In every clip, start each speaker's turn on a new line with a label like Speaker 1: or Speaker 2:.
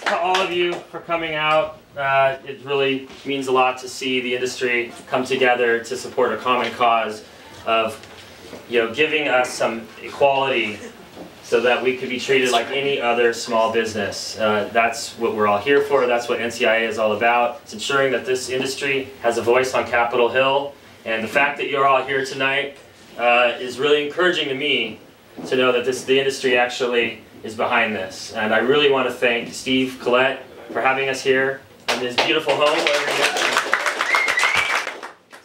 Speaker 1: to all of you for coming out. It really means a lot to see the industry come together to support a common cause of, giving us some equality so that we could be treated like any other small business. That's what we're all here for. That's what NCIA is all about. It's ensuring that this industry has a voice on Capitol Hill. And the fact that you're all here tonight is really encouraging to me to know that the industry actually is behind this. And I really want to thank Steve Collett for having us here in his beautiful home.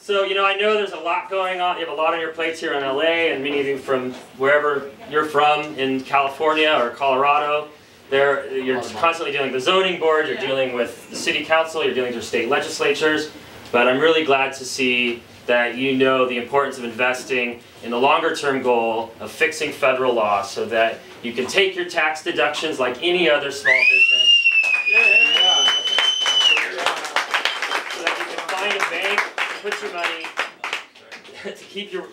Speaker 1: So, I know there's a lot going on. You have a lot on your plates here in LA, and many of you from wherever you're from in California or Colorado. You're constantly dealing with the zoning board, you're dealing with the city council, you're dealing with your state legislatures. But I'm really glad to see that you know the importance of investing in the longer term goal of fixing federal law so that you can take your tax deductions like any other small business. So that you can find a bank, put your money, to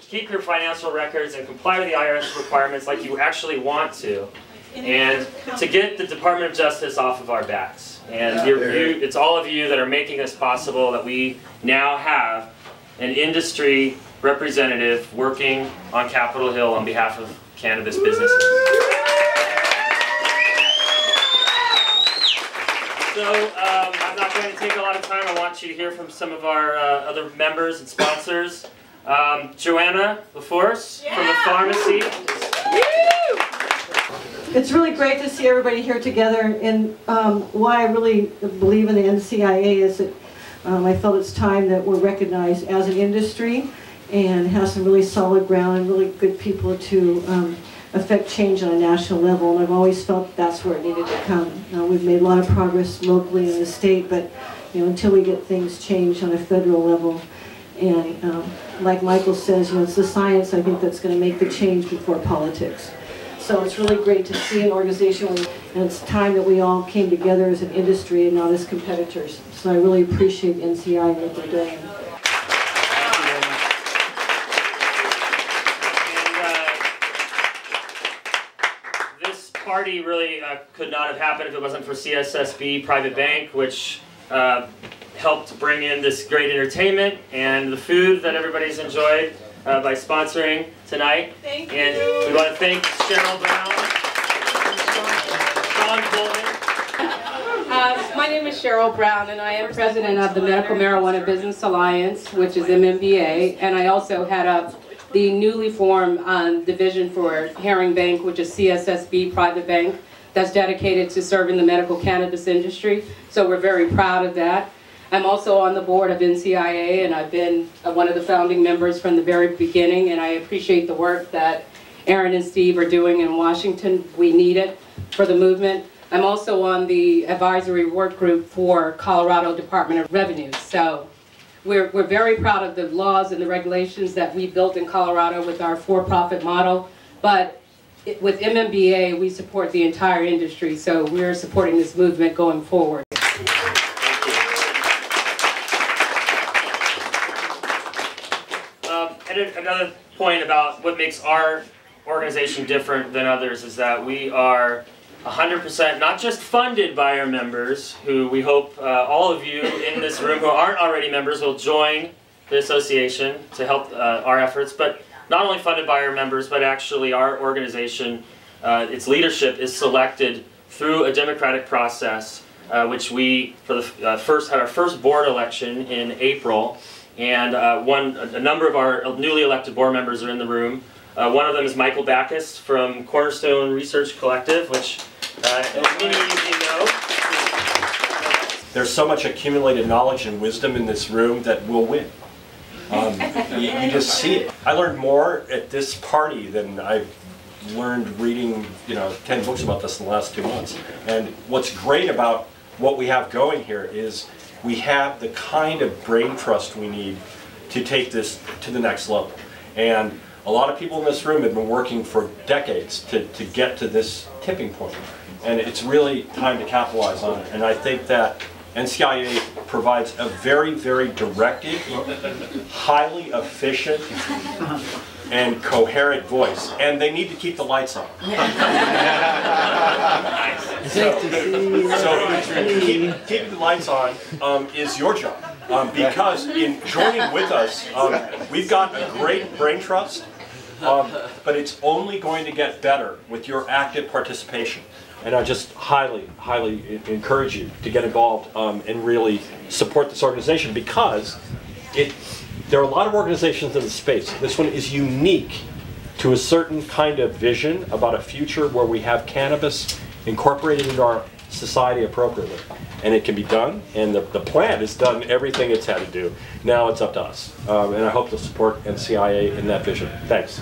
Speaker 1: keep your financial records and comply with the IRS requirements like you actually want to, and to get the Department of Justice off of our backs. And it's all of you that are making this possible, that we now have an industry representative working on Capitol Hill on behalf of cannabis businesses. So I'm not going to take a lot of time. I want you to hear from some of our other members and sponsors. Joanna LaForce from the Farmacy.
Speaker 2: It's really great to see everybody here together, and why I really believe in the NCIA is that I felt it's time that we're recognized as an industry and have some really solid ground and really good people to affect change on a national level, and I've always felt that's where it needed to come. We've made a lot of progress locally in the state, but until we get things changed on a federal level, and like Michael says, it's the science, I think, that's going to make the change before politics. So it's really great to see an organization, and it's time that we all came together as an industry and not as competitors. So I really appreciate NCI and what they're doing.
Speaker 1: And this party really could not have happened if it wasn't for CSSB Private Bank, which helped bring in this great entertainment and the food that everybody's enjoyed by sponsoring tonight.
Speaker 3: Thank
Speaker 1: and
Speaker 3: you.
Speaker 1: We want to thank Cheryl Brown, Sean Coleman.
Speaker 3: My name is Cheryl Brown, and I am president of the Medical Marijuana Business Alliance, which is MMBA, and I also head up the newly formed division for Herring Bank, which is CSSB Private Bank, that's dedicated to serving the medical cannabis industry. So we're very proud of that. I'm also on the board of NCIA, and I've been one of the founding members from the very beginning, and I appreciate the work that Aaron and Steve are doing in Washington. We need it for the movement. I'm also on the advisory work group for Colorado Department of Revenue. So we're very proud of the laws and the regulations that we built in Colorado with our for-profit model, but with MMBA, we support the entire industry, so we're supporting this movement going forward.
Speaker 1: And another point about what makes our organization different than others is that we are 100% not just funded by our members, who we hope all of you in this room who aren't already members will join the association to help our efforts, but not only funded by our members, but actually our organization, its leadership is selected through a democratic process, which we had our first board election in April. And a number of our newly elected board members are in the room. One of them is Michael Backus from Cornerstone Research Collective, which many of you know.
Speaker 4: There's so much accumulated knowledge and wisdom in this room that we'll win. You just see it. I learned more at this party than I've learned reading 10 books about this in the last 2 months. And what's great about what we have going here is we have the kind of brain trust we need to take this to the next level. And a lot of people in this room have been working for decades to get to this tipping point. And it's really time to capitalize on it. And I think that NCIA provides a very, very directed, highly efficient, and coherent voice, and they need to keep the lights on. So keeping the lights on is your job, because in joining with us, we've got a great brain trust, but it's only going to get better with your active participation. And I just highly, highly encourage you to get involved and really support this organization, because there are a lot of organizations in the space. This one is unique to a certain kind of vision about a future where we have cannabis incorporated into our society appropriately. And it can be done, and the plant has done everything it's had to do. Now it's up to us. And I hope to support NCIA in that vision. Thanks.